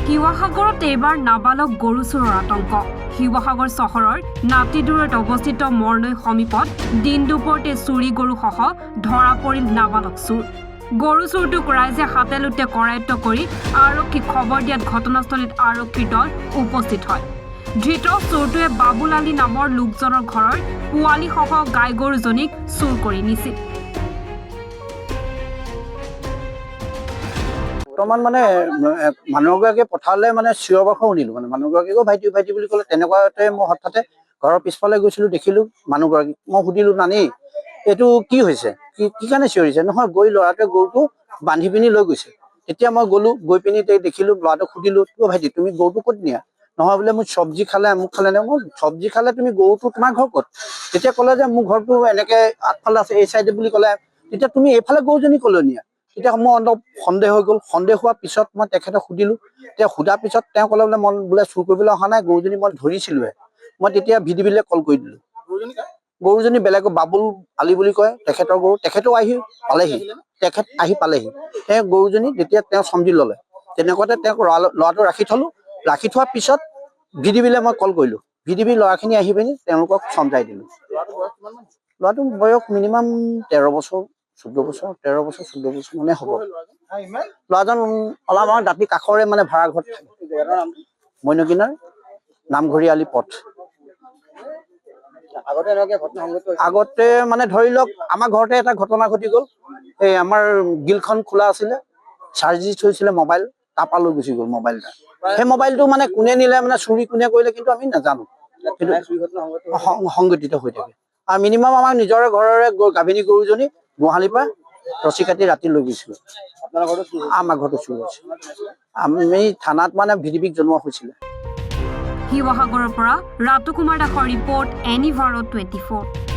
শিৱসাগৰত এইবাৰ নাবালক গৰু চোৰৰ আতংক। শিৱসাগৰ চহৰৰ নাতিদূৰত অৱস্থিত মৰনৈ সমীপত দিন দুপৰতে চুৰি গৰুসহ ধৰা পৰিল নাবালক চোৰ। গৰু চোৰটোক ৰাইজে হাতে লোটে কৰায়ত্ব কৰি আৰক্ষীক খবৰ দিয়াত ঘটনাস্থলীত আৰক্ষীৰ দল উপস্থিত হয়। ধৃত চোৰটোৱে বাবুল আলী নামৰ লোকজনৰ ঘৰৰ পোৱালীসহ গাই গৰুজনীক চুৰ কৰি নিছিল। বৰ্তমান মানে মানুহগৰাকীয়ে পথাৰলৈ মানে চিঞৰ বাখৰ শুনিলোঁ, মানে মানুহগৰাকীকো ভাইটি ভাইটি বুলি ক'লে। তেনেকুৱাতে মই হঠাতে ঘৰৰ পিছফালে গৈছিলোঁ, দেখিলোঁ মানুহগৰাকীক। মই সুধিলোঁ, নানি এইটো কি হৈছে, কি কাৰণে চিঞৰিছে? নহয়, গৈ ল'ৰাটোৱে গৰুটো বান্ধি পিনি লৈ গৈছে। তেতিয়া মই গ'লোঁ, গৈ পিনি দেখিলোঁ, ল'ৰাটোক সুধিলোঁ, অ' ভাইটি তুমি গৰুটো ক'ত নিয়া? নহয় বোলে মোৰ চব্জি খালে, মোক খালে নে? মই চব্জি খালে তুমি গৰুটো তোমাৰ ঘৰ ক'ত? তেতিয়া ক'লে যে মোৰ ঘৰটো এনেকৈ আগফালে আছে, এই চাইডে বুলি ক'লে। তেতিয়া তুমি এইফালে গৰুজনী ক'লৈ নিয়া? তেতিয়া মই অলপ সন্দেহ হৈ গ'ল। সন্দেহ হোৱাৰ পিছত মই তেখেতক সুধিলোঁ। তেতিয়া সোধাৰ পিছত তেওঁ ক'লে বোলে মই বোলে চুৰ কৰিবলৈ অহা নাই, গৰুজনী মই ধৰিছিলোঁহে। মই তেতিয়া VDBলৈ কল কৰি দিলোঁ। গৰুজনী বেলেগৰ বাবুল আলী বুলি কয়, তেখেতৰ গৰু। তেখেতেও আহি পালেহি, তেখেত আহি পালেহি। তেওঁ গৰুজনী তেতিয়া তেওঁ চম্জি ল'লে। তেনেকুৱাতে তেওঁক ল'ৰাটো ৰাখি থলোঁ। ৰাখি থোৱাৰ পিছত VDBলৈ মই কল কৰিলোঁ। VDB ল'ৰাখিনি আহি পিনি তেওঁলোকক চমজাই দিলোঁ। ল'ৰাটোৰ বয়স মিনিমাম 13 বছৰ 14 বছৰ, 13 বছৰ 14 বছৰ মানে হ'ব। ল'ৰাজন অলপ আমাৰ দাঁতি কাষৰে মানে ভাড়া ঘৰত থাকে, মইনকিনাৰ নামঘৰী আলি পথ। আগতে মানে ধৰি লওক আমাৰ ঘৰতে এটা ঘটনা ঘটি গ'ল। এই আমাৰ গিলখন খোলা আছিলে, চাৰ্জি থৈছিলে মোবাইল, তাৰপৰা লৈ গুচি গ'ল মোবাইল এটা। সেই মোবাইলটো মানে কোনে নিলে, মানে চুৰি কোনে কৰিলে কিন্তু আমি নাজানো। সংগঠিত হৈ থাকে। আৰু মিনিমাম আমাৰ নিজৰে ঘৰৰে গাভিনী গৰুজনী গোহালিৰ পৰা ৰছী কাটি ৰাতি লৈ গৈছিলোঁ। আমাৰ ঘৰতো চুৰ হৈছে। আমি থানাত মানে VDBক জনোৱা হৈছিলে। শিৱসাগৰৰ পৰা ৰাতু কুমাৰ দাসৰ ৰিপৰ্ট, এনি ভাৰত 24।